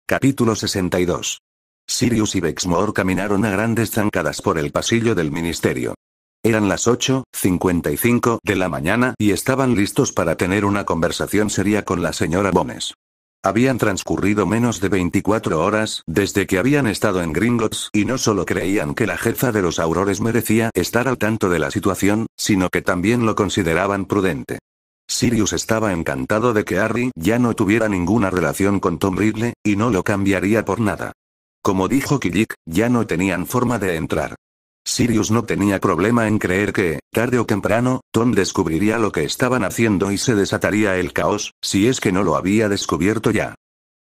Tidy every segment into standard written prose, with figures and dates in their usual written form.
Capítulo 62. Sirius y Bexmore caminaron a grandes zancadas por el pasillo del ministerio. Eran las 8:55 de la mañana y estaban listos para tener una conversación seria con la señora Bones. Habían transcurrido menos de 24 horas desde que habían estado en Gringotts y no solo creían que la jefa de los Aurores merecía estar al tanto de la situación, sino que también lo consideraban prudente. Sirius estaba encantado de que Harry ya no tuviera ninguna relación con Tom Riddle, y no lo cambiaría por nada. Como dijo Kijik, ya no tenían forma de entrar. Sirius no tenía problema en creer que, tarde o temprano, Tom descubriría lo que estaban haciendo y se desataría el caos, si es que no lo había descubierto ya.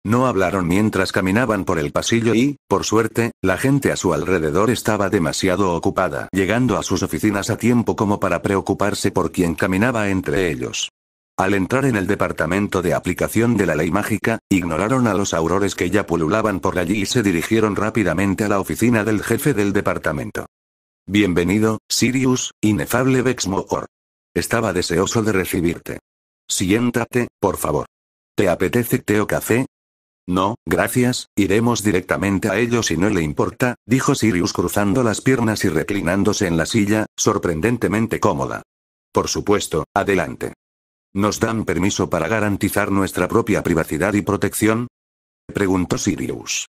No hablaron mientras caminaban por el pasillo y, por suerte, la gente a su alrededor estaba demasiado ocupada, llegando a sus oficinas a tiempo como para preocuparse por quien caminaba entre ellos. Al entrar en el departamento de aplicación de la ley mágica, ignoraron a los aurores que ya pululaban por allí y se dirigieron rápidamente a la oficina del jefe del departamento. Bienvenido, Sirius, inefable Bexmore. Estaba deseoso de recibirte. Siéntate, por favor. ¿Te apetece té o café? No, gracias, iremos directamente a ello si no le importa, dijo Sirius cruzando las piernas y reclinándose en la silla, sorprendentemente cómoda. Por supuesto, adelante. ¿Nos dan permiso para garantizar nuestra propia privacidad y protección?, preguntó Sirius.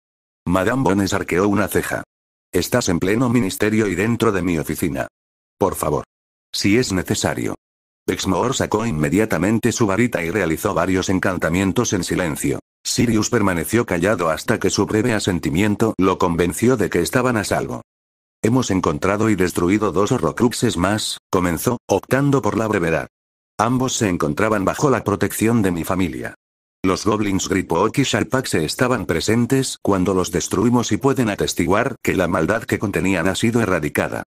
Madame Bones arqueó una ceja. Estás en pleno ministerio y dentro de mi oficina. Por favor. Si es necesario. Bexmore sacó inmediatamente su varita y realizó varios encantamientos en silencio. Sirius permaneció callado hasta que su breve asentimiento lo convenció de que estaban a salvo. Hemos encontrado y destruido 2 horrocruxes más, comenzó, optando por la brevedad. Ambos se encontraban bajo la protección de mi familia. Los goblins Griphook y Sharpak estaban presentes cuando los destruimos y pueden atestiguar que la maldad que contenían ha sido erradicada.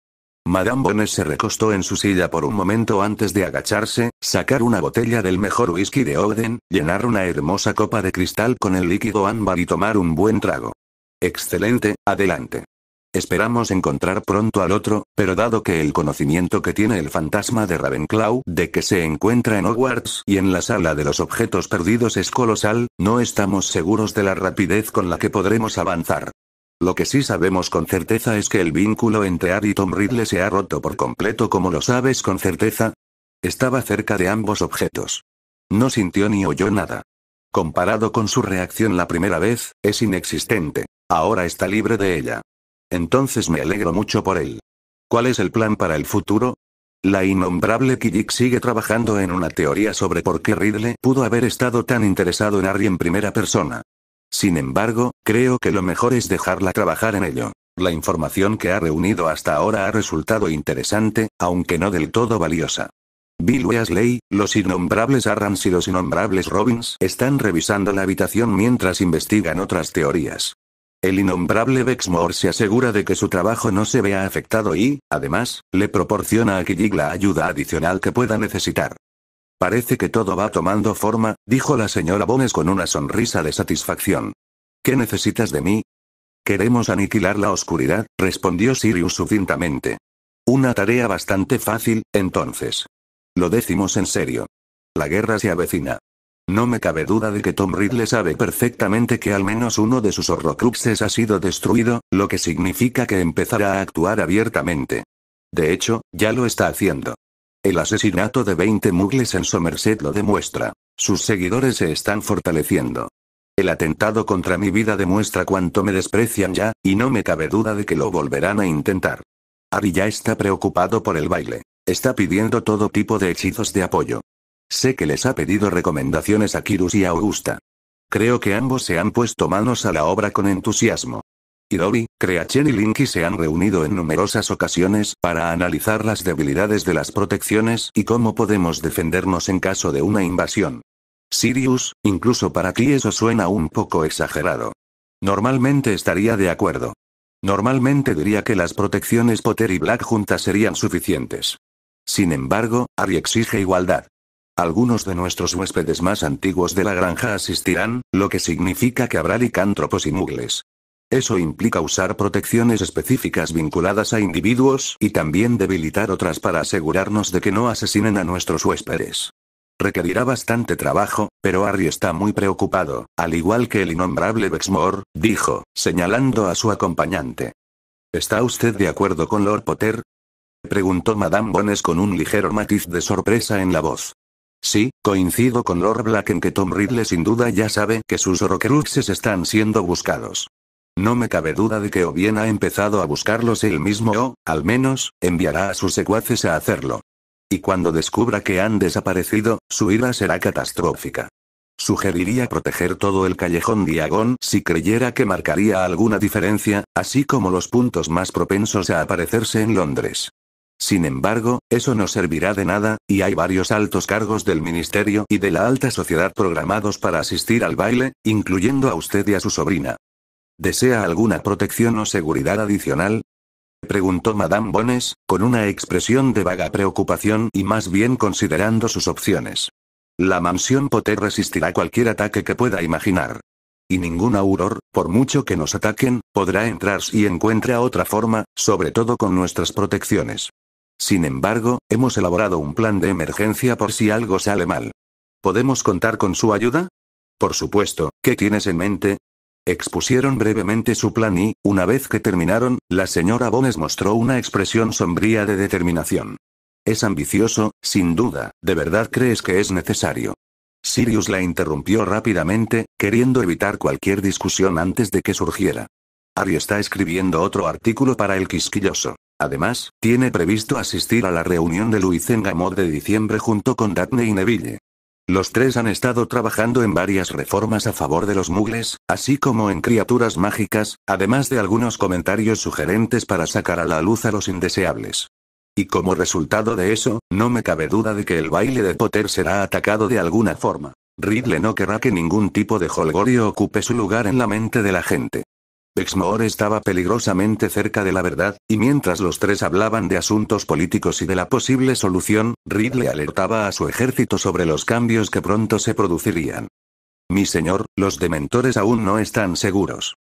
Madame Bones se recostó en su silla por un momento antes de agacharse, sacar una botella del mejor whisky de Oden, llenar una hermosa copa de cristal con el líquido ámbar y tomar un buen trago. Excelente, adelante. Esperamos encontrar pronto al otro, pero dado que el conocimiento que tiene el fantasma de Ravenclaw de que se encuentra en Hogwarts y en la sala de los objetos perdidos es colosal, no estamos seguros de la rapidez con la que podremos avanzar. Lo que sí sabemos con certeza es que el vínculo entre Harry y Tom Riddle se ha roto por completo. ¿Cómo lo sabes con certeza? Estaba cerca de ambos objetos. No sintió ni oyó nada. Comparado con su reacción la primera vez, es inexistente. Ahora está libre de ella. Entonces me alegro mucho por él. ¿Cuál es el plan para el futuro? La innombrable Kijik sigue trabajando en una teoría sobre por qué Riddle pudo haber estado tan interesado en Harry en primera persona. Sin embargo, creo que lo mejor es dejarla trabajar en ello. La información que ha reunido hasta ahora ha resultado interesante, aunque no del todo valiosa. Bill Weasley, los innombrables Arrans y los innombrables Robins están revisando la habitación mientras investigan otras teorías. El innombrable Bexmore se asegura de que su trabajo no se vea afectado y, además, le proporciona a Kijik la ayuda adicional que pueda necesitar. Parece que todo va tomando forma, dijo la señora Bones con una sonrisa de satisfacción. ¿Qué necesitas de mí? Queremos aniquilar la oscuridad, respondió Sirius sucintamente. Una tarea bastante fácil, entonces. Lo decimos en serio. La guerra se avecina. No me cabe duda de que Tom Riddle sabe perfectamente que al menos uno de sus horrocruxes ha sido destruido, lo que significa que empezará a actuar abiertamente. De hecho, ya lo está haciendo. El asesinato de 20 muggles en Somerset lo demuestra. Sus seguidores se están fortaleciendo. El atentado contra mi vida demuestra cuánto me desprecian ya, y no me cabe duda de que lo volverán a intentar. Harry ya está preocupado por el baile. Está pidiendo todo tipo de hechizos de apoyo. Sé que les ha pedido recomendaciones a Kyrus y a Augusta. Creo que ambos se han puesto manos a la obra con entusiasmo. Y Dobby, Creachen y Linky se han reunido en numerosas ocasiones para analizar las debilidades de las protecciones y cómo podemos defendernos en caso de una invasión. Sirius, incluso para ti eso suena un poco exagerado. Normalmente estaría de acuerdo. Normalmente diría que las protecciones Potter y Black juntas serían suficientes. Sin embargo, Harry exige igualdad. Algunos de nuestros huéspedes más antiguos de la granja asistirán, lo que significa que habrá licántropos y muggles. Eso implica usar protecciones específicas vinculadas a individuos y también debilitar otras para asegurarnos de que no asesinen a nuestros huéspedes. Requerirá bastante trabajo, pero Harry está muy preocupado, al igual que el innombrable Bexmore, dijo, señalando a su acompañante. ¿Está usted de acuerdo con Lord Potter? Preguntó Madame Bones con un ligero matiz de sorpresa en la voz. Sí, coincido con Lord Black en que Tom Riddle sin duda ya sabe que sus Horcruxes están siendo buscados. No me cabe duda de que o bien ha empezado a buscarlos él mismo o, al menos, enviará a sus secuaces a hacerlo. Y cuando descubra que han desaparecido, su ira será catastrófica. Sugeriría proteger todo el callejón Diagon si creyera que marcaría alguna diferencia, así como los puntos más propensos a aparecerse en Londres. Sin embargo, eso no servirá de nada, y hay varios altos cargos del ministerio y de la alta sociedad programados para asistir al baile, incluyendo a usted y a su sobrina. ¿Desea alguna protección o seguridad adicional? Preguntó Madame Bones, con una expresión de vaga preocupación y más bien considerando sus opciones. La mansión Potter resistirá cualquier ataque que pueda imaginar. Y ningún Auror, por mucho que nos ataquen, podrá entrar si encuentra otra forma, sobre todo con nuestras protecciones. Sin embargo, hemos elaborado un plan de emergencia por si algo sale mal. ¿Podemos contar con su ayuda? Por supuesto, ¿qué tienes en mente? Expusieron brevemente su plan y, una vez que terminaron, la señora Bones mostró una expresión sombría de determinación. Es ambicioso, sin duda, ¿de verdad crees que es necesario? Sirius la interrumpió rápidamente, queriendo evitar cualquier discusión antes de que surgiera. Harry está escribiendo otro artículo para el Quisquilloso. Además, tiene previsto asistir a la reunión de Luizengamot de diciembre junto con Daphne y Neville. Los tres han estado trabajando en varias reformas a favor de los mugles, así como en criaturas mágicas, además de algunos comentarios sugerentes para sacar a la luz a los indeseables. Y como resultado de eso, no me cabe duda de que el baile de Potter será atacado de alguna forma. Riddle no querrá que ningún tipo de jolgorio ocupe su lugar en la mente de la gente. Bexmore estaba peligrosamente cerca de la verdad, y mientras los tres hablaban de asuntos políticos y de la posible solución, Riddle alertaba a su ejército sobre los cambios que pronto se producirían. Mi señor, los dementores aún no están seguros.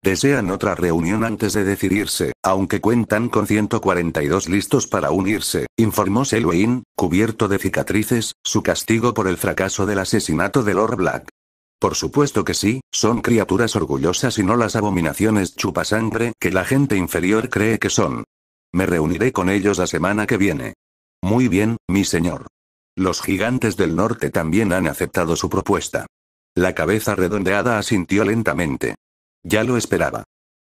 Desean otra reunión antes de decidirse, aunque cuentan con 142 listos para unirse, informó Selwyn, cubierto de cicatrices, su castigo por el fracaso del asesinato de Lord Black. Por supuesto que sí, son criaturas orgullosas y no las abominaciones chupasangre que la gente inferior cree que son. Me reuniré con ellos la semana que viene. Muy bien, mi señor. Los gigantes del norte también han aceptado su propuesta. La cabeza redondeada asintió lentamente. Ya lo esperaba.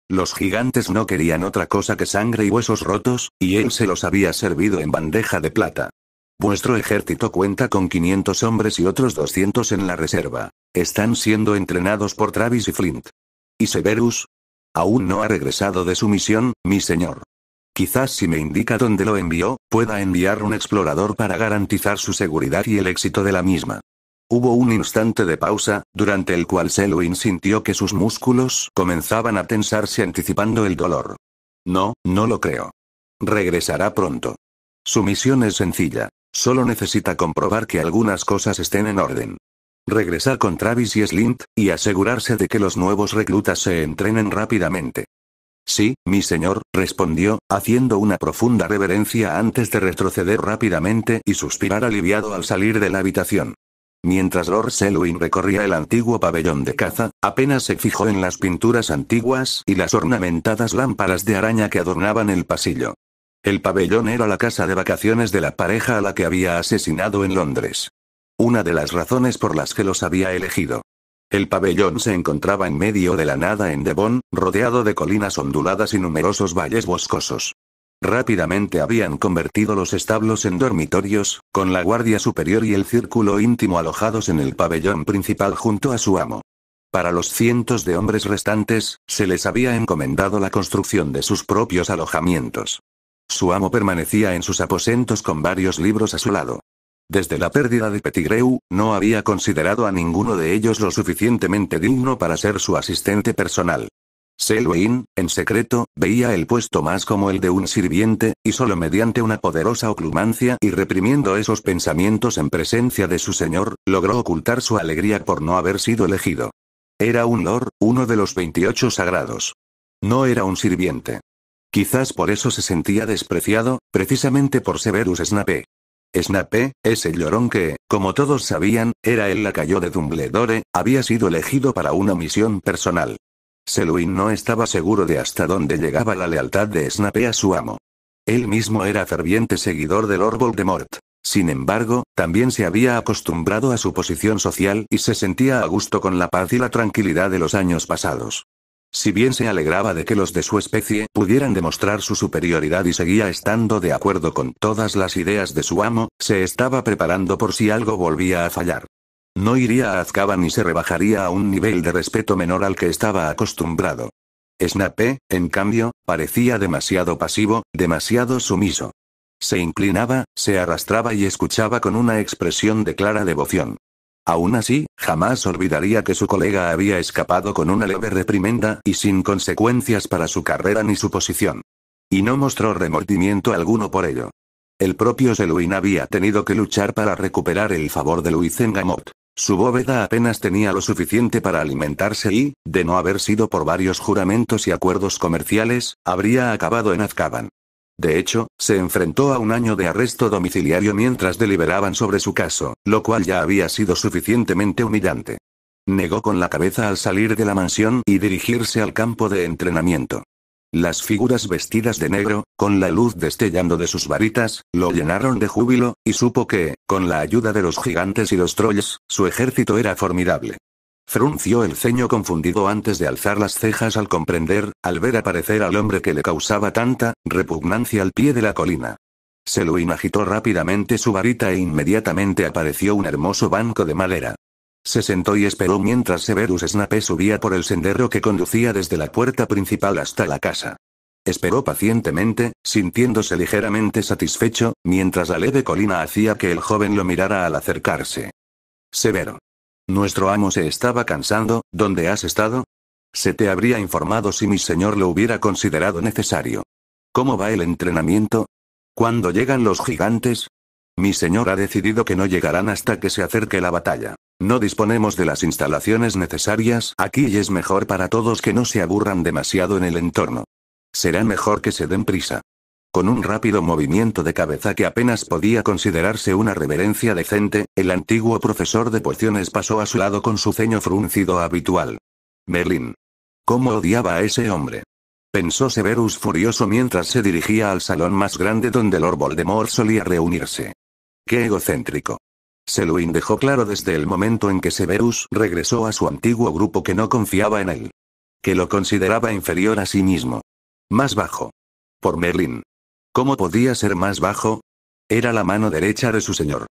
Los gigantes no querían otra cosa que sangre y huesos rotos, y él se los había servido en bandeja de plata. Vuestro ejército cuenta con 500 hombres y otros 200 en la reserva. Están siendo entrenados por Travis y Flint. ¿Y Severus? Aún no ha regresado de su misión, mi señor. Quizás si me indica dónde lo envió, pueda enviar un explorador para garantizar su seguridad y el éxito de la misma. Hubo un instante de pausa, durante el cual Selwyn sintió que sus músculos comenzaban a tensarse anticipando el dolor. No, no lo creo. Regresará pronto. Su misión es sencilla. Solo necesita comprobar que algunas cosas estén en orden. Regresar con Travis y Slint, y asegurarse de que los nuevos reclutas se entrenen rápidamente. Sí, mi señor, respondió, haciendo una profunda reverencia antes de retroceder rápidamente y suspirar aliviado al salir de la habitación. Mientras Lord Selwyn recorría el antiguo pabellón de caza, apenas se fijó en las pinturas antiguas y las ornamentadas lámparas de araña que adornaban el pasillo. El pabellón era la casa de vacaciones de la pareja a la que había asesinado en Londres. Una de las razones por las que los había elegido. El pabellón se encontraba en medio de la nada en Devon, rodeado de colinas onduladas y numerosos valles boscosos. Rápidamente habían convertido los establos en dormitorios, con la guardia superior y el círculo íntimo alojados en el pabellón principal junto a su amo. Para los cientos de hombres restantes, se les había encomendado la construcción de sus propios alojamientos. Su amo permanecía en sus aposentos con varios libros a su lado. Desde la pérdida de Pettigrew, no había considerado a ninguno de ellos lo suficientemente digno para ser su asistente personal. Selwyn, en secreto, veía el puesto más como el de un sirviente, y solo mediante una poderosa oclumancia y reprimiendo esos pensamientos en presencia de su señor, logró ocultar su alegría por no haber sido elegido. Era un lord, uno de los 28 sagrados. No era un sirviente. Quizás por eso se sentía despreciado, precisamente por Severus Snape. Snape, ese llorón que, como todos sabían, era el lacayo de Dumbledore, había sido elegido para una misión personal. Selwyn no estaba seguro de hasta dónde llegaba la lealtad de Snape a su amo. Él mismo era ferviente seguidor de Lord Voldemort. Sin embargo, también se había acostumbrado a su posición social y se sentía a gusto con la paz y la tranquilidad de los años pasados. Si bien se alegraba de que los de su especie pudieran demostrar su superioridad y seguía estando de acuerdo con todas las ideas de su amo, se estaba preparando por si algo volvía a fallar. No iría a Azkaban ni se rebajaría a un nivel de respeto menor al que estaba acostumbrado. Snape, en cambio, parecía demasiado pasivo, demasiado sumiso. Se inclinaba, se arrastraba y escuchaba con una expresión de clara devoción. Aún así, jamás olvidaría que su colega había escapado con una leve reprimenda y sin consecuencias para su carrera ni su posición. Y no mostró remordimiento alguno por ello. El propio Selwyn había tenido que luchar para recuperar el favor de Luizengamot. Su bóveda apenas tenía lo suficiente para alimentarse y, de no haber sido por varios juramentos y acuerdos comerciales, habría acabado en Azkaban. De hecho, se enfrentó a un año de arresto domiciliario mientras deliberaban sobre su caso, lo cual ya había sido suficientemente humillante. Negó con la cabeza al salir de la mansión y dirigirse al campo de entrenamiento. Las figuras vestidas de negro, con la luz destellando de sus varitas, lo llenaron de júbilo, y supo que, con la ayuda de los gigantes y los trolls, su ejército era formidable. Frunció el ceño confundido antes de alzar las cejas al ver aparecer al hombre que le causaba tanta repugnancia al pie de la colina. Selwyn agitó rápidamente su varita e inmediatamente apareció un hermoso banco de madera. Se sentó y esperó mientras Severus Snape subía por el sendero que conducía desde la puerta principal hasta la casa. Esperó pacientemente, sintiéndose ligeramente satisfecho, mientras la leve colina hacía que el joven lo mirara al acercarse. Severo. Nuestro amo se estaba cansando, ¿dónde has estado? Se te habría informado si mi señor lo hubiera considerado necesario. ¿Cómo va el entrenamiento? ¿Cuándo llegan los gigantes? Mi señor ha decidido que no llegarán hasta que se acerque la batalla. No disponemos de las instalaciones necesarias aquí y es mejor para todos que no se aburran demasiado en el entorno. Será mejor que se den prisa. Con un rápido movimiento de cabeza que apenas podía considerarse una reverencia decente, el antiguo profesor de pociones pasó a su lado con su ceño fruncido habitual. Merlín. ¿Cómo odiaba a ese hombre? Pensó Severus furioso mientras se dirigía al salón más grande donde Lord Voldemort solía reunirse. ¡Qué egocéntrico! Selwyn dejó claro desde el momento en que Severus regresó a su antiguo grupo que no confiaba en él. Que lo consideraba inferior a sí mismo. Más bajo. Por Merlín. ¿Cómo podía ser más bajo? Era la mano derecha de su señor.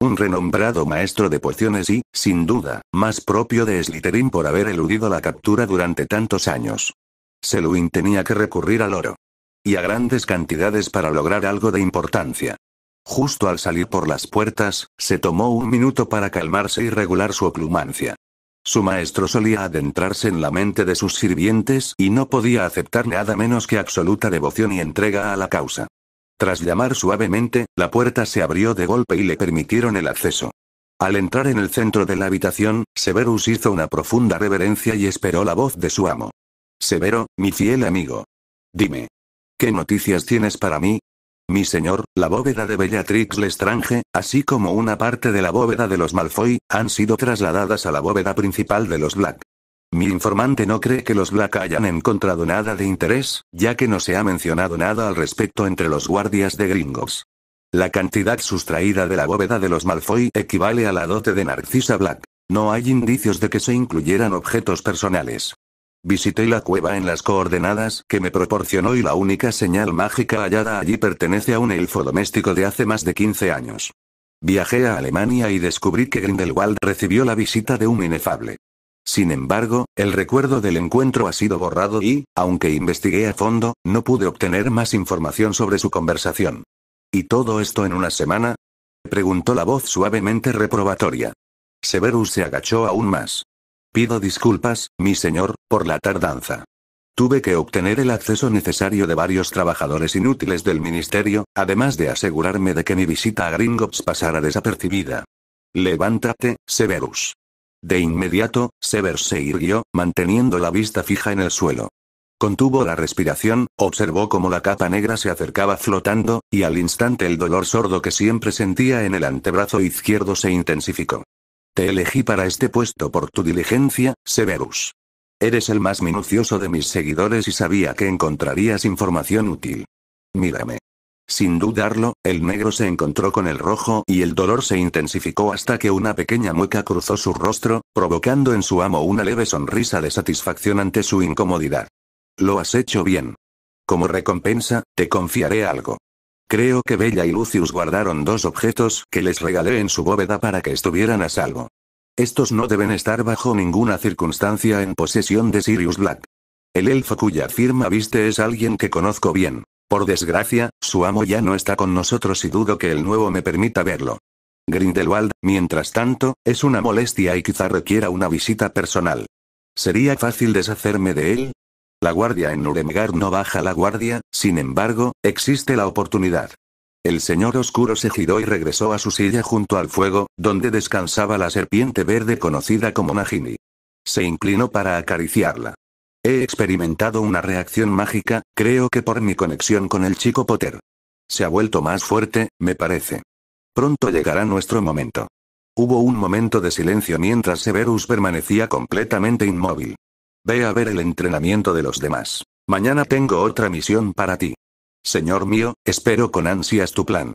Un renombrado maestro de pociones y, sin duda, más propio de Slytherin por haber eludido la captura durante tantos años. Selwyn tenía que recurrir al oro. Y a grandes cantidades para lograr algo de importancia. Justo al salir por las puertas, se tomó un minuto para calmarse y regular su oclumancia. Su maestro solía adentrarse en la mente de sus sirvientes y no podía aceptar nada menos que absoluta devoción y entrega a la causa. Tras llamar suavemente, la puerta se abrió de golpe y le permitieron el acceso. Al entrar en el centro de la habitación, Severus hizo una profunda reverencia y esperó la voz de su amo. Severo, mi fiel amigo. Dime. ¿Qué noticias tienes para mí? Mi señor, la bóveda de Bellatrix Lestrange, así como una parte de la bóveda de los Malfoy, han sido trasladadas a la bóveda principal de los Black. Mi informante no cree que los Black hayan encontrado nada de interés, ya que no se ha mencionado nada al respecto entre los guardias de Gringotts. La cantidad sustraída de la bóveda de los Malfoy equivale a la dote de Narcisa Black. No hay indicios de que se incluyeran objetos personales. Visité la cueva en las coordenadas que me proporcionó y la única señal mágica hallada allí pertenece a un elfo doméstico de hace más de 15 años. Viajé a Alemania y descubrí que Grindelwald recibió la visita de un inefable. Sin embargo, el recuerdo del encuentro ha sido borrado y, aunque investigué a fondo, no pude obtener más información sobre su conversación. ¿Y todo esto en una semana? Preguntó la voz suavemente reprobatoria. Severus se agachó aún más. Pido disculpas, mi señor, por la tardanza. Tuve que obtener el acceso necesario de varios trabajadores inútiles del ministerio, además de asegurarme de que mi visita a Gringotts pasara desapercibida. Levántate, Severus. De inmediato, Severus se irguió, manteniendo la vista fija en el suelo. Contuvo la respiración, observó cómo la capa negra se acercaba flotando, y al instante el dolor sordo que siempre sentía en el antebrazo izquierdo se intensificó. Te elegí para este puesto por tu diligencia, Severus. Eres el más minucioso de mis seguidores y sabía que encontrarías información útil. Mírame. Sin dudarlo, el negro se encontró con el rojo y el dolor se intensificó hasta que una pequeña mueca cruzó su rostro, provocando en su amo una leve sonrisa de satisfacción ante su incomodidad. Lo has hecho bien. Como recompensa, te confiaré algo. Creo que Bella y Lucius guardaron 2 objetos que les regalé en su bóveda para que estuvieran a salvo. Estos no deben estar bajo ninguna circunstancia en posesión de Sirius Black. El elfo cuya firma viste es alguien que conozco bien. Por desgracia, su amo ya no está con nosotros y dudo que el nuevo me permita verlo. Grindelwald, mientras tanto, es una molestia y quizá requiera una visita personal. ¿Sería fácil deshacerme de él? La guardia en Nuremberg no baja la guardia, sin embargo, existe la oportunidad. El señor oscuro se giró y regresó a su silla junto al fuego, donde descansaba la serpiente verde conocida como Nagini. Se inclinó para acariciarla. He experimentado una reacción mágica, creo que por mi conexión con el chico Potter. Se ha vuelto más fuerte, me parece. Pronto llegará nuestro momento. Hubo un momento de silencio mientras Severus permanecía completamente inmóvil. Ve a ver el entrenamiento de los demás. Mañana tengo otra misión para ti. Señor mío, espero con ansias tu plan.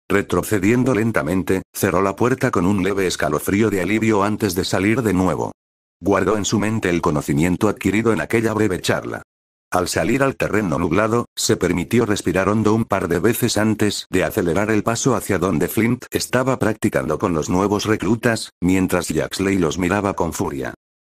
Retrocediendo lentamente, cerró la puerta con un leve escalofrío de alivio antes de salir de nuevo. Guardó en su mente el conocimiento adquirido en aquella breve charla. Al salir al terreno nublado, se permitió respirar hondo un par de veces antes de acelerar el paso hacia donde Flint estaba practicando con los nuevos reclutas, mientras Jaxley los miraba con furia.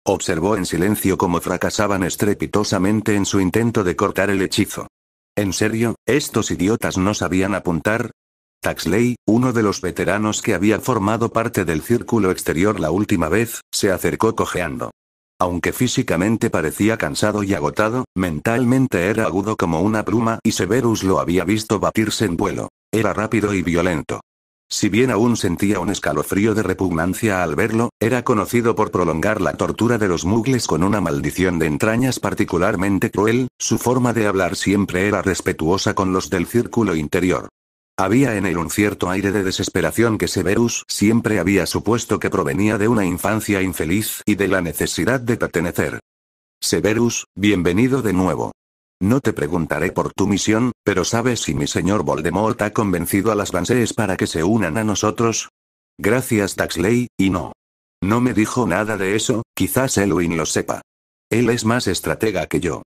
Observó en silencio cómo fracasaban estrepitosamente en su intento de cortar el hechizo. ¿En serio, estos idiotas no sabían apuntar? Taxley, uno de los veteranos que había formado parte del círculo exterior la última vez, se acercó cojeando. Aunque físicamente parecía cansado y agotado, mentalmente era agudo como una pluma y Severus lo había visto batirse en vuelo. Era rápido y violento. Si bien aún sentía un escalofrío de repugnancia al verlo, era conocido por prolongar la tortura de los mugles con una maldición de entrañas particularmente cruel, su forma de hablar siempre era respetuosa con los del círculo interior. Había en él un cierto aire de desesperación que Severus siempre había supuesto que provenía de una infancia infeliz y de la necesidad de pertenecer. Severus, bienvenido de nuevo. No te preguntaré por tu misión, pero ¿sabes si mi señor Voldemort ha convencido a las Banshees para que se unan a nosotros? Gracias Taxley, y no. No me dijo nada de eso, quizás Elwyn lo sepa. Él es más estratega que yo.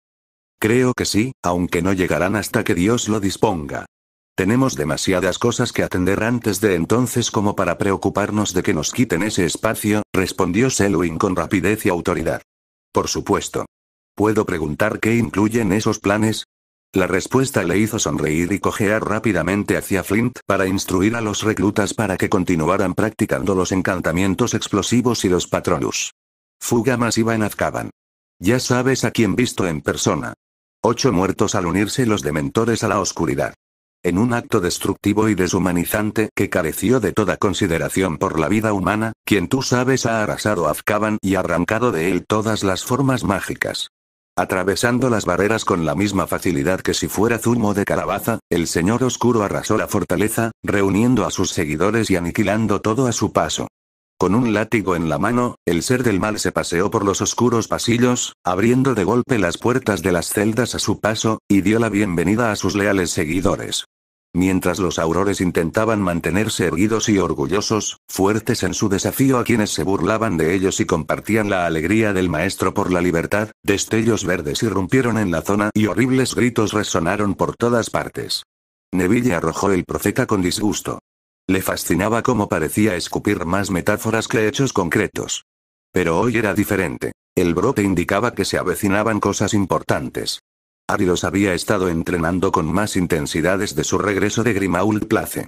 Creo que sí, aunque no llegarán hasta que Dios lo disponga. Tenemos demasiadas cosas que atender antes de entonces como para preocuparnos de que nos quiten ese espacio, respondió Selwyn con rapidez y autoridad. Por supuesto. ¿Puedo preguntar qué incluyen esos planes? La respuesta le hizo sonreír y cojear rápidamente hacia Flint para instruir a los reclutas para que continuaran practicando los encantamientos explosivos y los Patronus. Fuga masiva en Azkaban. Ya sabes a quién visto en persona. 8 muertos al unirse los dementores a la oscuridad. En un acto destructivo y deshumanizante que careció de toda consideración por la vida humana, quien tú sabes ha arrasado Azkaban y arrancado de él todas las formas mágicas. Atravesando las barreras con la misma facilidad que si fuera zumo de calabaza, el señor oscuro arrasó la fortaleza, reuniendo a sus seguidores y aniquilando todo a su paso. Con un látigo en la mano, el ser del mal se paseó por los oscuros pasillos, abriendo de golpe las puertas de las celdas a su paso, y dio la bienvenida a sus leales seguidores. Mientras los aurores intentaban mantenerse erguidos y orgullosos, fuertes en su desafío a quienes se burlaban de ellos y compartían la alegría del maestro por la libertad, destellos verdes irrumpieron en la zona y horribles gritos resonaron por todas partes. Neville arrojó el profeta con disgusto. Le fascinaba cómo parecía escupir más metáforas que hechos concretos. Pero hoy era diferente. El brote indicaba que se avecinaban cosas importantes. Harry los había estado entrenando con más intensidad desde su regreso de Grimmauld Place.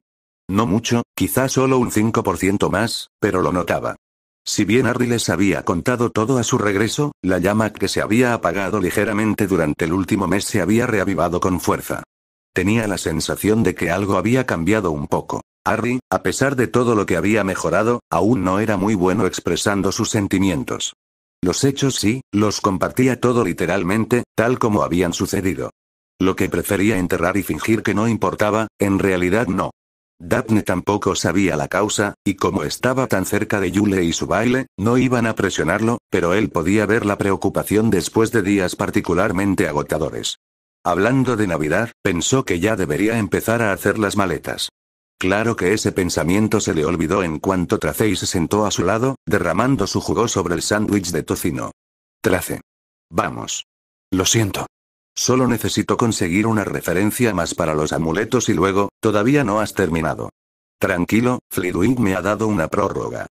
No mucho, quizá solo un 5% más, pero lo notaba. Si bien Harry les había contado todo a su regreso, la llama que se había apagado ligeramente durante el último mes se había reavivado con fuerza. Tenía la sensación de que algo había cambiado un poco. Harry, a pesar de todo lo que había mejorado, aún no era muy bueno expresando sus sentimientos. Los hechos sí, los compartía todo literalmente, tal como habían sucedido. Lo que prefería enterrar y fingir que no importaba, en realidad no. Daphne tampoco sabía la causa, y como estaba tan cerca de Yule y su baile, no iban a presionarlo, pero él podía ver la preocupación después de días particularmente agotadores. Hablando de Navidad, pensó que ya debería empezar a hacer las maletas. Claro que ese pensamiento se le olvidó en cuanto Tracy se sentó a su lado, derramando su jugo sobre el sándwich de tocino. Trace. Vamos. Lo siento. Solo necesito conseguir una referencia más para los amuletos y luego, todavía no has terminado. Tranquilo, Flitwick me ha dado una prórroga.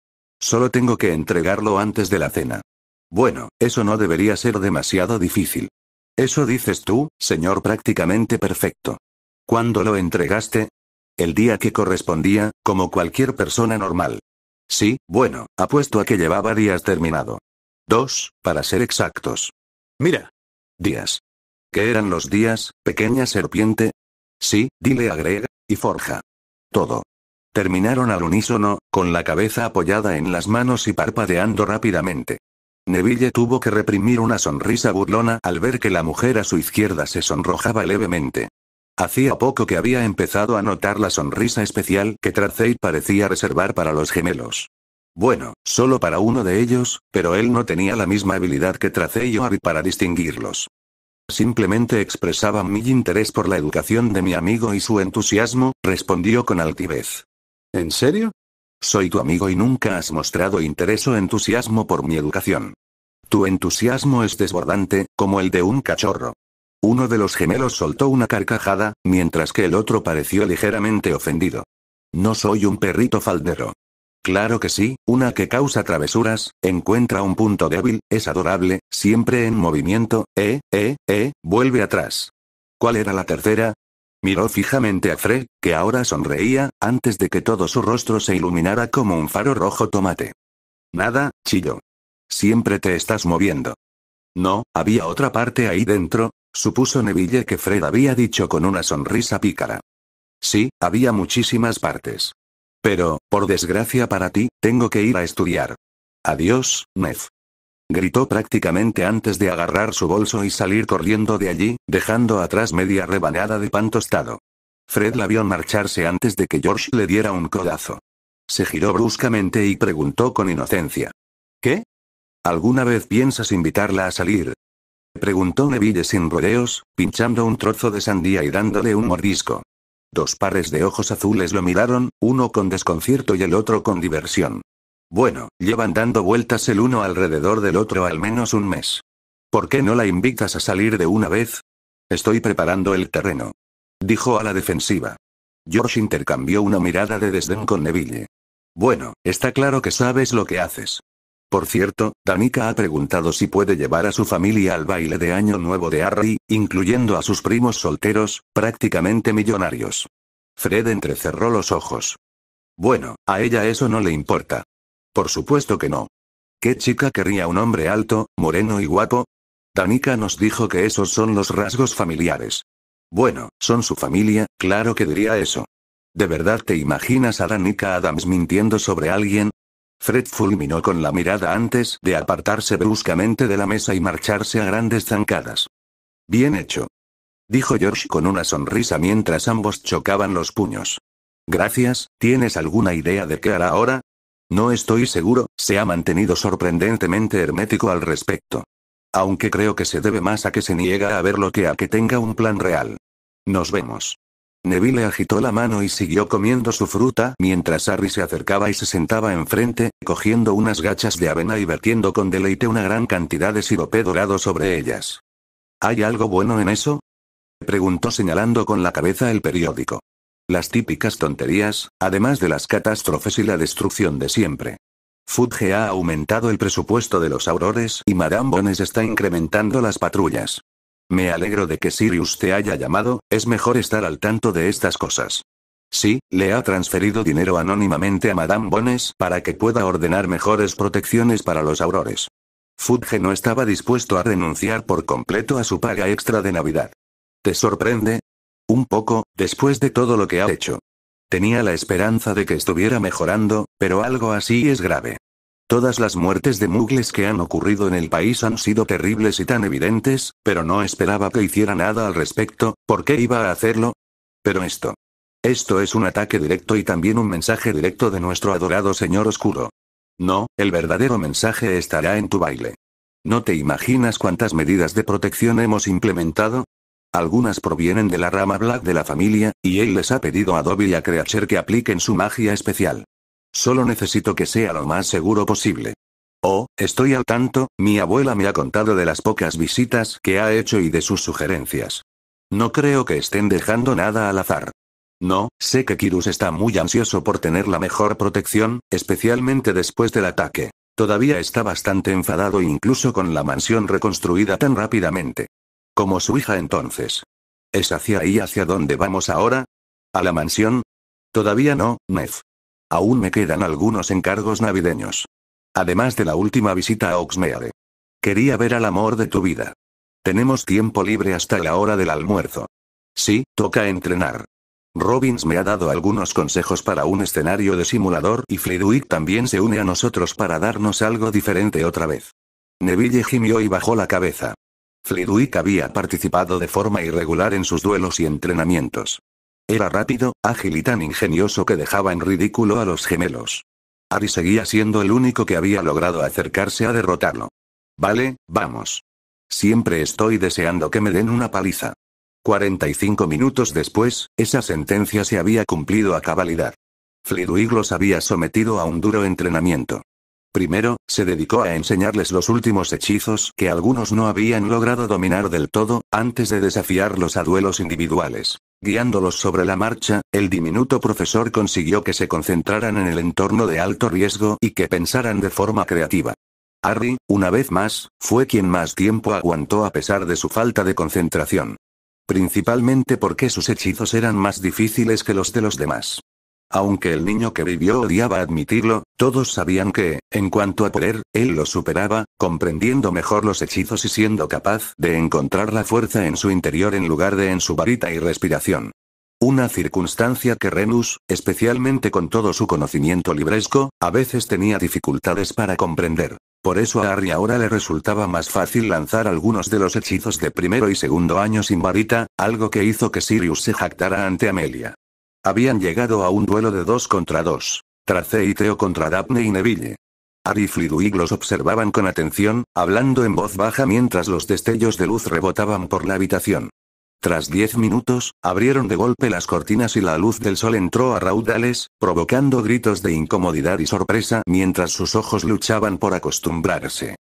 Solo tengo que entregarlo antes de la cena. Bueno, eso no debería ser demasiado difícil. Eso dices tú, señor prácticamente perfecto. ¿Cuándo lo entregaste? El día que correspondía, como cualquier persona normal. Sí, bueno, apuesto a que llevaba días terminado. 2, para ser exactos. Mira. Días. ¿Qué eran los días, pequeña serpiente? Sí, dile a Greg, y Forja. Todo. Terminaron al unísono, con la cabeza apoyada en las manos y parpadeando rápidamente. Neville tuvo que reprimir una sonrisa burlona al ver que la mujer a su izquierda se sonrojaba levemente. Hacía poco que había empezado a notar la sonrisa especial que Tracy parecía reservar para los gemelos. Bueno, solo para uno de ellos, pero él no tenía la misma habilidad que Tracy o Harry para distinguirlos. Simplemente expresaba mi interés por la educación de mi amigo y su entusiasmo, respondió con altivez. ¿En serio? Soy tu amigo y nunca has mostrado interés o entusiasmo por mi educación. Tu entusiasmo es desbordante, como el de un cachorro. Uno de los gemelos soltó una carcajada, mientras que el otro pareció ligeramente ofendido. No soy un perrito faldero. Claro que sí, una que causa travesuras, encuentra un punto débil, es adorable, siempre en movimiento, vuelve atrás. ¿Cuál era la tercera? Miró fijamente a Fred, que ahora sonreía, antes de que todo su rostro se iluminara como un faro rojo tomate. Nada, chilló. Siempre te estás moviendo. No, había otra parte ahí dentro, supuso Neville que Fred había dicho con una sonrisa pícara. Sí, había muchísimas partes. Pero, por desgracia para ti, tengo que ir a estudiar. Adiós, Nev. Gritó prácticamente antes de agarrar su bolso y salir corriendo de allí, dejando atrás media rebanada de pan tostado. Fred la vio marcharse antes de que George le diera un codazo. Se giró bruscamente y preguntó con inocencia. ¿Qué? ¿Alguna vez piensas invitarla a salir? Preguntó Neville sin rodeos, pinchando un trozo de sandía y dándole un mordisco. Dos pares de ojos azules lo miraron, uno con desconcierto y el otro con diversión. Bueno, llevan dando vueltas el uno alrededor del otro al menos un mes. ¿Por qué no la invitas a salir de una vez? Estoy preparando el terreno. Dijo a la defensiva. George intercambió una mirada de desdén con Neville. Bueno, está claro que sabes lo que haces. Por cierto, Danica ha preguntado si puede llevar a su familia al baile de Año Nuevo de Harry, incluyendo a sus primos solteros, prácticamente millonarios. Fred entrecerró los ojos. Bueno, a ella eso no le importa. Por supuesto que no. ¿Qué chica querría un hombre alto, moreno y guapo? Danica nos dijo que esos son los rasgos familiares. Bueno, son su familia, claro que diría eso. ¿De verdad te imaginas a Danica Adams mintiendo sobre alguien? Fred fulminó con la mirada antes de apartarse bruscamente de la mesa y marcharse a grandes zancadas. Bien hecho. Dijo George con una sonrisa mientras ambos chocaban los puños. Gracias, ¿tienes alguna idea de qué hará ahora? No estoy seguro, se ha mantenido sorprendentemente hermético al respecto. Aunque creo que se debe más a que se niega a verlo que a que tenga un plan real. Nos vemos. Neville agitó la mano y siguió comiendo su fruta mientras Harry se acercaba y se sentaba enfrente, cogiendo unas gachas de avena y vertiendo con deleite una gran cantidad de sirope dorado sobre ellas. ¿Hay algo bueno en eso? Preguntó señalando con la cabeza el periódico. Las típicas tonterías, además de las catástrofes y la destrucción de siempre. Fudge ha aumentado el presupuesto de los aurores y Madame Bones está incrementando las patrullas. Me alegro de que Sirius te haya llamado, es mejor estar al tanto de estas cosas. Sí, le ha transferido dinero anónimamente a Madame Bones para que pueda ordenar mejores protecciones para los aurores. Fudge no estaba dispuesto a renunciar por completo a su paga extra de Navidad. ¿Te sorprende? Un poco, después de todo lo que ha hecho. Tenía la esperanza de que estuviera mejorando, pero algo así es grave. Todas las muertes de muggles que han ocurrido en el país han sido terribles y tan evidentes, pero no esperaba que hiciera nada al respecto. ¿Por qué iba a hacerlo? Pero esto es un ataque directo y también un mensaje directo de nuestro adorado Señor Oscuro. No, el verdadero mensaje estará en tu baile. ¿No te imaginas cuántas medidas de protección hemos implementado? Algunas provienen de la rama Black de la familia, y él les ha pedido a Dobby y a Creature que apliquen su magia especial. Solo necesito que sea lo más seguro posible. Oh, estoy al tanto, mi abuela me ha contado de las pocas visitas que ha hecho y de sus sugerencias. No creo que estén dejando nada al azar. No, sé que Kirus está muy ansioso por tener la mejor protección, especialmente después del ataque. Todavía está bastante enfadado incluso con la mansión reconstruida tan rápidamente. Como su hija entonces. ¿Es hacia ahí hacia dónde vamos ahora? ¿A la mansión? Todavía no, Nef. Aún me quedan algunos encargos navideños. Además de la última visita a Oxmeade. Quería ver al amor de tu vida. Tenemos tiempo libre hasta la hora del almuerzo. Sí, toca entrenar. Robbins me ha dado algunos consejos para un escenario de simulador y Flitwick también se une a nosotros para darnos algo diferente otra vez. Neville gimió y bajó la cabeza. Flitwick había participado de forma irregular en sus duelos y entrenamientos. Era rápido, ágil y tan ingenioso que dejaba en ridículo a los gemelos. Harry seguía siendo el único que había logrado acercarse a derrotarlo. Vale, vamos. Siempre estoy deseando que me den una paliza. 45 minutos después, esa sentencia se había cumplido a cabalidad. Flitwick los había sometido a un duro entrenamiento. Primero, se dedicó a enseñarles los últimos hechizos que algunos no habían logrado dominar del todo, antes de desafiarlos a duelos individuales. Guiándolos sobre la marcha, el diminuto profesor consiguió que se concentraran en el entorno de alto riesgo y que pensaran de forma creativa. Harry, una vez más, fue quien más tiempo aguantó a pesar de su falta de concentración. Principalmente porque sus hechizos eran más difíciles que los de los demás. Aunque el niño que vivió odiaba admitirlo, todos sabían que, en cuanto a poder, él los superaba, comprendiendo mejor los hechizos y siendo capaz de encontrar la fuerza en su interior en lugar de en su varita y respiración. Una circunstancia que Remus, especialmente con todo su conocimiento libresco, a veces tenía dificultades para comprender. Por eso a Harry ahora le resultaba más fácil lanzar algunos de los hechizos de primero y segundo año sin varita, algo que hizo que Sirius se jactara ante Amelia. Habían llegado a un duelo de 2 contra 2. Tracey y Theo contra Daphne y Neville. Harry y Flitwick los observaban con atención, hablando en voz baja mientras los destellos de luz rebotaban por la habitación. Tras 10 minutos, abrieron de golpe las cortinas y la luz del sol entró a raudales, provocando gritos de incomodidad y sorpresa mientras sus ojos luchaban por acostumbrarse.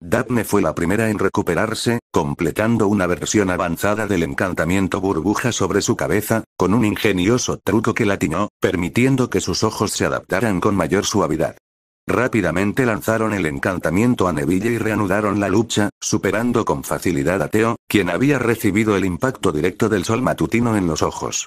Daphne fue la primera en recuperarse, completando una versión avanzada del encantamiento burbuja sobre su cabeza, con un ingenioso truco que la tiñó, permitiendo que sus ojos se adaptaran con mayor suavidad. Rápidamente lanzaron el encantamiento a Neville y reanudaron la lucha, superando con facilidad a Theo, quien había recibido el impacto directo del sol matutino en los ojos.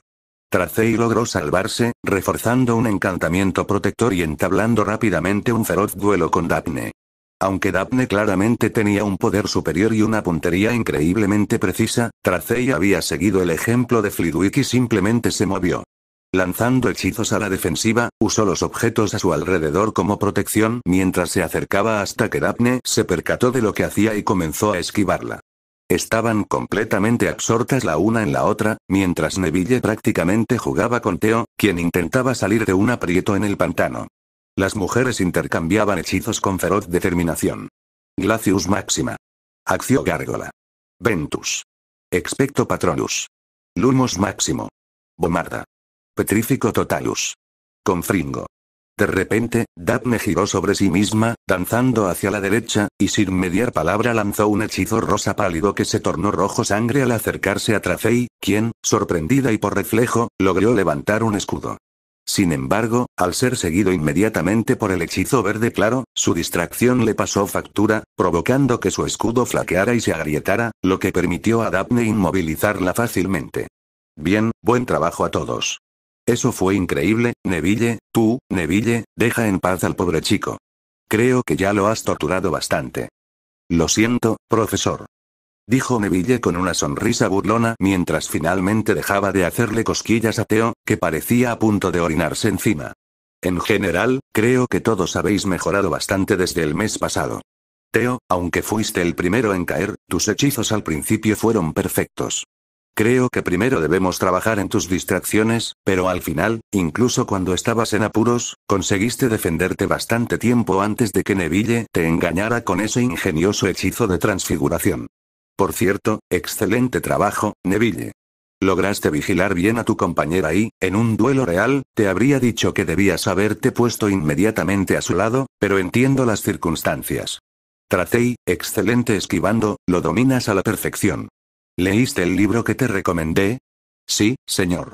Tracey logró salvarse, reforzando un encantamiento protector y entablando rápidamente un feroz duelo con Daphne. Aunque Daphne claramente tenía un poder superior y una puntería increíblemente precisa, Tracey había seguido el ejemplo de Flitwick y simplemente se movió. Lanzando hechizos a la defensiva, usó los objetos a su alrededor como protección mientras se acercaba hasta que Daphne se percató de lo que hacía y comenzó a esquivarla. Estaban completamente absortas la una en la otra, mientras Neville prácticamente jugaba con Theo, quien intentaba salir de un aprieto en el pantano. Las mujeres intercambiaban hechizos con feroz determinación. Glacius Máxima. Accio Gárgola. Ventus. Expecto Patronus. Lumos Máximo. Bomarda. Petrífico Totalus. Confringo. De repente, Daphne giró sobre sí misma, danzando hacia la derecha, y sin mediar palabra lanzó un hechizo rosa pálido que se tornó rojo sangre al acercarse a Tracey, quien, sorprendida y por reflejo, logró levantar un escudo. Sin embargo, al ser seguido inmediatamente por el hechizo verde claro, su distracción le pasó factura, provocando que su escudo flaqueara y se agrietara, lo que permitió a Daphne inmovilizarla fácilmente. Bien, buen trabajo a todos. Eso fue increíble, Neville, Neville, deja en paz al pobre chico. Creo que ya lo has torturado bastante. Lo siento, profesor. Dijo Neville con una sonrisa burlona mientras finalmente dejaba de hacerle cosquillas a Theo, que parecía a punto de orinarse encima. En general, creo que todos habéis mejorado bastante desde el mes pasado. Theo, aunque fuiste el primero en caer, tus hechizos al principio fueron perfectos. Creo que primero debemos trabajar en tus distracciones, pero al final, incluso cuando estabas en apuros, conseguiste defenderte bastante tiempo antes de que Neville te engañara con ese ingenioso hechizo de transfiguración. Por cierto, excelente trabajo, Neville. Lograste vigilar bien a tu compañera y, en un duelo real, te habría dicho que debías haberte puesto inmediatamente a su lado, pero entiendo las circunstancias. Tracey, excelente esquivando, lo dominas a la perfección. ¿Leíste el libro que te recomendé? Sí, señor.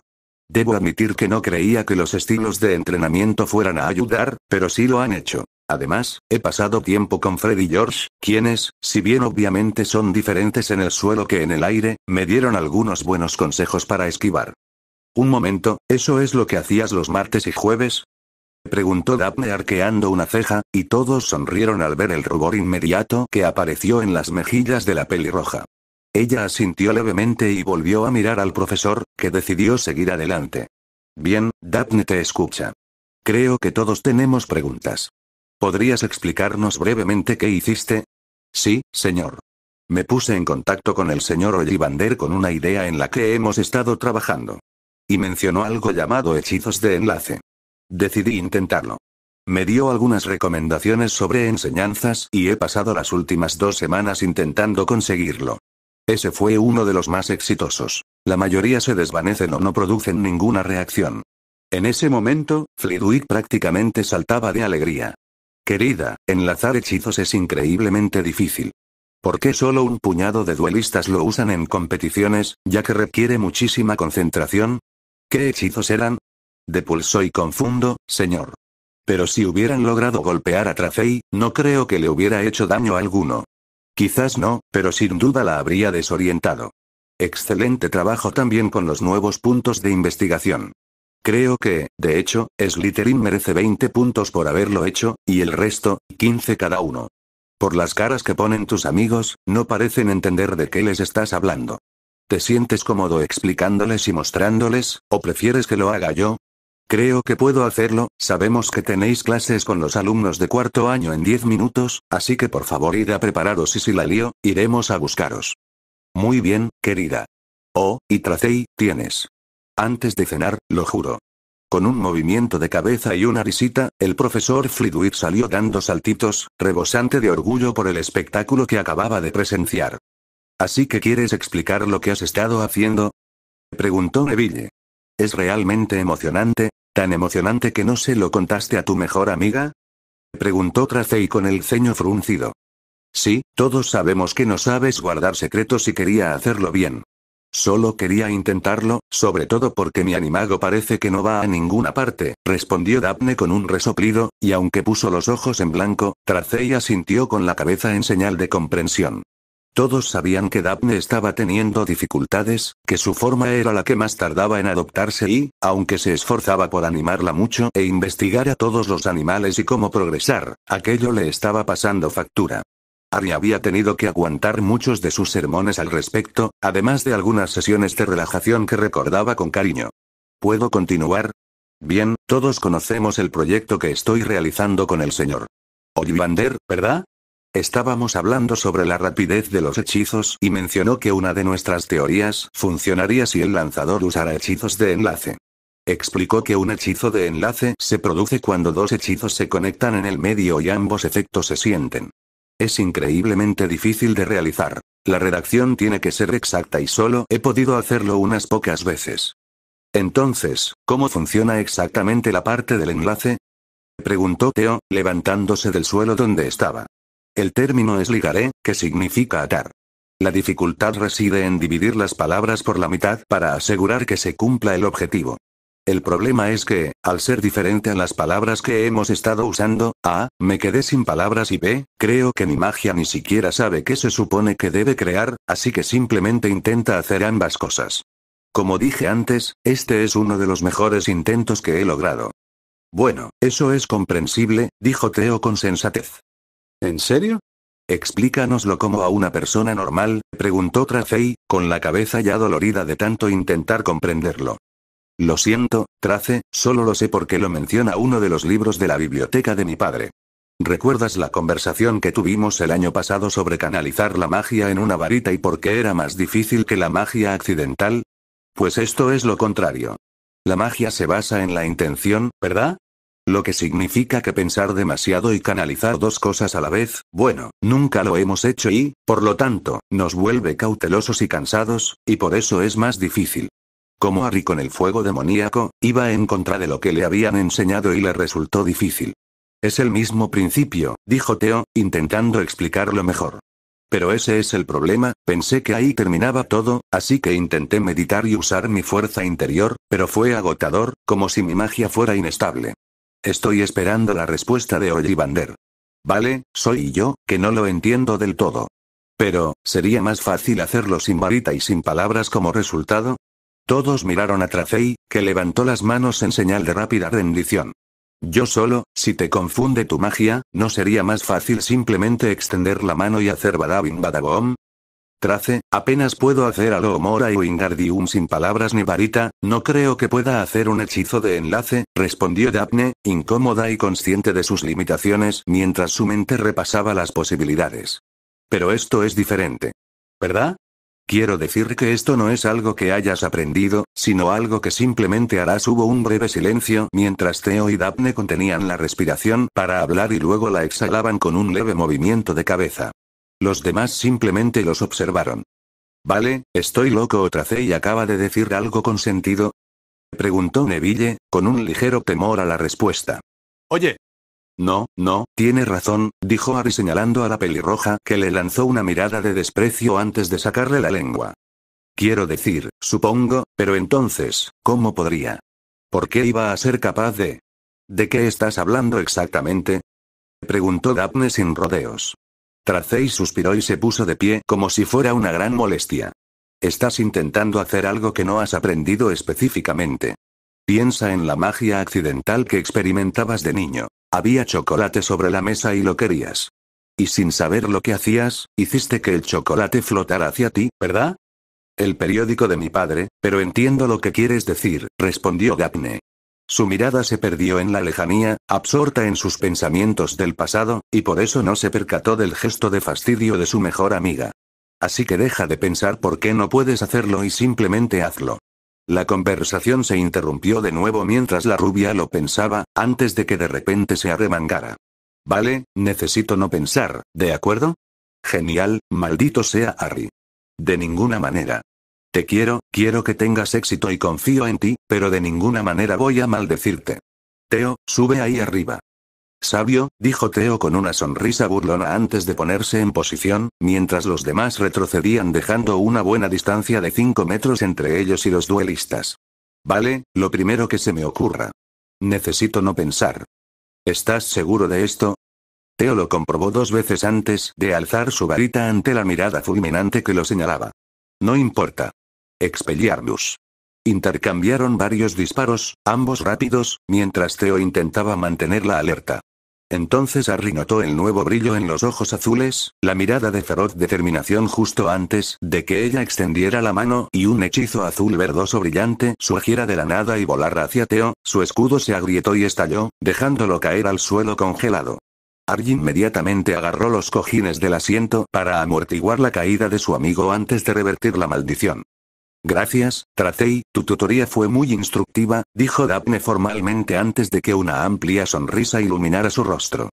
Debo admitir que no creía que los estilos de entrenamiento fueran a ayudar, pero sí lo han hecho. Además, he pasado tiempo con Fred y George, quienes, si bien obviamente son diferentes en el suelo que en el aire, me dieron algunos buenos consejos para esquivar. Un momento, ¿eso es lo que hacías los martes y jueves? Preguntó Daphne arqueando una ceja, y todos sonrieron al ver el rubor inmediato que apareció en las mejillas de la pelirroja. Ella asintió levemente y volvió a mirar al profesor, que decidió seguir adelante. Bien, Daphne te escucha. Creo que todos tenemos preguntas. ¿Podrías explicarnos brevemente qué hiciste? Sí, señor. Me puse en contacto con el señor Ollivander con una idea en la que hemos estado trabajando. Y mencionó algo llamado hechizos de enlace. Decidí intentarlo. Me dio algunas recomendaciones sobre enseñanzas y he pasado las últimas 2 semanas intentando conseguirlo. Ese fue uno de los más exitosos. La mayoría se desvanecen o no producen ninguna reacción. En ese momento, Flitwick prácticamente saltaba de alegría. Querida, enlazar hechizos es increíblemente difícil. ¿Por qué solo un puñado de duelistas lo usan en competiciones, ya que requiere muchísima concentración? ¿Qué hechizos eran? Depulso y confundo, señor. Pero si hubieran logrado golpear a Tracey, no creo que le hubiera hecho daño alguno. Quizás no, pero sin duda la habría desorientado. Excelente trabajo también con los nuevos puntos de investigación. Creo que, de hecho, Slytherin merece 20 puntos por haberlo hecho, y el resto, 15 cada uno. Por las caras que ponen tus amigos, no parecen entender de qué les estás hablando. ¿Te sientes cómodo explicándoles y mostrándoles, o prefieres que lo haga yo? Creo que puedo hacerlo. Sabemos que tenéis clases con los alumnos de 4º año en 10 minutos, así que por favor id preparados y si la lío, iremos a buscaros. Muy bien, querida. Oh, y Tracey, tienes. Antes de cenar, lo juro. Con un movimiento de cabeza y una risita, el profesor Flitwick salió dando saltitos, rebosante de orgullo por el espectáculo que acababa de presenciar. ¿Así que quieres explicar lo que has estado haciendo? Preguntó Neville. ¿Es realmente emocionante? ¿Tan emocionante que no se lo contaste a tu mejor amiga? Preguntó Tracey con el ceño fruncido. Sí, todos sabemos que no sabes guardar secretos y quería hacerlo bien. Solo quería intentarlo, sobre todo porque mi animago parece que no va a ninguna parte, respondió Daphne con un resoplido, y aunque puso los ojos en blanco, Tracey asintió con la cabeza en señal de comprensión. Todos sabían que Daphne estaba teniendo dificultades, que su forma era la que más tardaba en adoptarse y, aunque se esforzaba por animarla mucho e investigar a todos los animales y cómo progresar, aquello le estaba pasando factura. Harry había tenido que aguantar muchos de sus sermones al respecto, además de algunas sesiones de relajación que recordaba con cariño. ¿Puedo continuar? Bien, todos conocemos el proyecto que estoy realizando con el señor Ollivander, ¿verdad? Estábamos hablando sobre la rapidez de los hechizos y mencionó que una de nuestras teorías funcionaría si el lanzador usara hechizos de enlace. Explicó que un hechizo de enlace se produce cuando 2 hechizos se conectan en el medio y ambos efectos se sienten. Es increíblemente difícil de realizar. La redacción tiene que ser exacta y solo he podido hacerlo unas pocas veces. Entonces, ¿cómo funciona exactamente la parte del enlace? Preguntó Theo, levantándose del suelo donde estaba. El término es ligaré, que significa atar. La dificultad reside en dividir las palabras por la mitad para asegurar que se cumpla el objetivo. El problema es que, al ser diferente a las palabras que hemos estado usando, A, me quedé sin palabras y B, creo que mi magia ni siquiera sabe qué se supone que debe crear, así que simplemente intenta hacer ambas cosas. Como dije antes, este es uno de los mejores intentos que he logrado. Bueno, eso es comprensible, dijo Theo con sensatez. ¿En serio? Explícanoslo como a una persona normal, preguntó Tracey, con la cabeza ya dolorida de tanto intentar comprenderlo. Lo siento, Trace, solo lo sé porque lo menciona uno de los libros de la biblioteca de mi padre. ¿Recuerdas la conversación que tuvimos el año pasado sobre canalizar la magia en una varita y por qué era más difícil que la magia accidental? Pues esto es lo contrario. La magia se basa en la intención, ¿verdad? Lo que significa que pensar demasiado y canalizar dos cosas a la vez, bueno, nunca lo hemos hecho y, por lo tanto, nos vuelve cautelosos y cansados, y por eso es más difícil. Como Harry con el fuego demoníaco, iba en contra de lo que le habían enseñado y le resultó difícil. Es el mismo principio, dijo Theo, intentando explicarlo mejor. Pero ese es el problema, pensé que ahí terminaba todo, así que intenté meditar y usar mi fuerza interior, pero fue agotador, como si mi magia fuera inestable. Estoy esperando la respuesta de Ollivander. Vale, soy yo, que no lo entiendo del todo. Pero, ¿sería más fácil hacerlo sin varita y sin palabras como resultado? Todos miraron a Tracey, que levantó las manos en señal de rápida rendición. Yo solo, si te confunde tu magia, ¿no sería más fácil simplemente extender la mano y hacer badabing badabom? Trace, apenas puedo hacer Alomora y Wingardium sin palabras ni varita, no creo que pueda hacer un hechizo de enlace, respondió Daphne, incómoda y consciente de sus limitaciones mientras su mente repasaba las posibilidades. Pero esto es diferente. ¿Verdad? Quiero decir que esto no es algo que hayas aprendido, sino algo que simplemente harás. Hubo un breve silencio mientras Theo y Daphne contenían la respiración para hablar y luego la exhalaban con un leve movimiento de cabeza. Los demás simplemente los observaron. ¿Vale, estoy loco o Tracey acaba de decir algo con sentido? Preguntó Neville, con un ligero temor a la respuesta. Oye. No, tiene razón, dijo Harry señalando a la pelirroja que le lanzó una mirada de desprecio antes de sacarle la lengua. Quiero decir, supongo, pero entonces, ¿cómo podría? ¿Por qué iba a ser capaz de? ¿De qué estás hablando exactamente? Preguntó Daphne sin rodeos. Tracey suspiró y se puso de pie como si fuera una gran molestia. Estás intentando hacer algo que no has aprendido específicamente. Piensa en la magia accidental que experimentabas de niño. Había chocolate sobre la mesa y lo querías. Y sin saber lo que hacías, hiciste que el chocolate flotara hacia ti, ¿verdad? El periódico de mi padre, pero entiendo lo que quieres decir, respondió Daphne. Su mirada se perdió en la lejanía, absorta en sus pensamientos del pasado, y por eso no se percató del gesto de fastidio de su mejor amiga. Así que deja de pensar por qué no puedes hacerlo y simplemente hazlo. La conversación se interrumpió de nuevo mientras la rubia lo pensaba, antes de que de repente se arremangara. Vale, necesito no pensar, ¿de acuerdo? Genial, maldito sea Harry. De ninguna manera. Te quiero que tengas éxito y confío en ti, pero de ninguna manera voy a maldecirte. Theo, sube ahí arriba. Sabio, dijo Theo con una sonrisa burlona antes de ponerse en posición, mientras los demás retrocedían dejando una buena distancia de 5 metros entre ellos y los duelistas. Vale, lo primero que se me ocurra. Necesito no pensar. ¿Estás seguro de esto? Theo lo comprobó 2 veces antes de alzar su varita ante la mirada fulminante que lo señalaba. No importa. Expelliarmus. Intercambiaron varios disparos, ambos rápidos, mientras Theo intentaba mantenerla alerta. Entonces Harry notó el nuevo brillo en los ojos azules, la mirada de feroz determinación justo antes de que ella extendiera la mano y un hechizo azul verdoso brillante surgiera de la nada y volara hacia Theo. Su escudo se agrietó y estalló, dejándolo caer al suelo congelado. Harry inmediatamente agarró los cojines del asiento para amortiguar la caída de su amigo antes de revertir la maldición. Gracias, Tracey, tu tutoría fue muy instructiva, dijo Daphne formalmente antes de que una amplia sonrisa iluminara su rostro.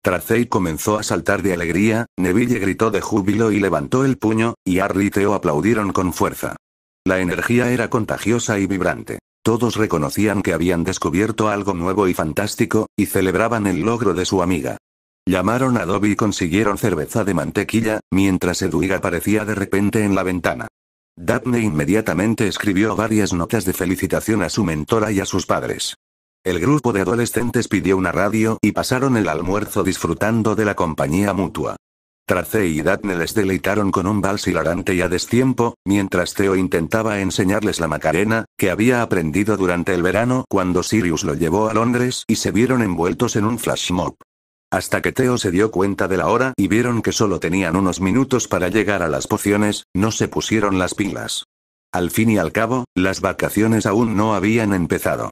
Tracey comenzó a saltar de alegría, Neville gritó de júbilo y levantó el puño, y Harry y Theo aplaudieron con fuerza. La energía era contagiosa y vibrante. Todos reconocían que habían descubierto algo nuevo y fantástico, y celebraban el logro de su amiga. Llamaron a Dobby y consiguieron cerveza de mantequilla, mientras Edwig aparecía de repente en la ventana. Daphne inmediatamente escribió varias notas de felicitación a su mentora y a sus padres. El grupo de adolescentes pidió una radio y pasaron el almuerzo disfrutando de la compañía mutua. Tracey y Daphne les deleitaron con un vals hilarante y a destiempo, mientras Theo intentaba enseñarles la Macarena, que había aprendido durante el verano cuando Sirius lo llevó a Londres y se vieron envueltos en un flash mob. Hasta que Theo se dio cuenta de la hora y vieron que solo tenían unos minutos para llegar a las pociones, no se pusieron las pilas. Al fin y al cabo, las vacaciones aún no habían empezado.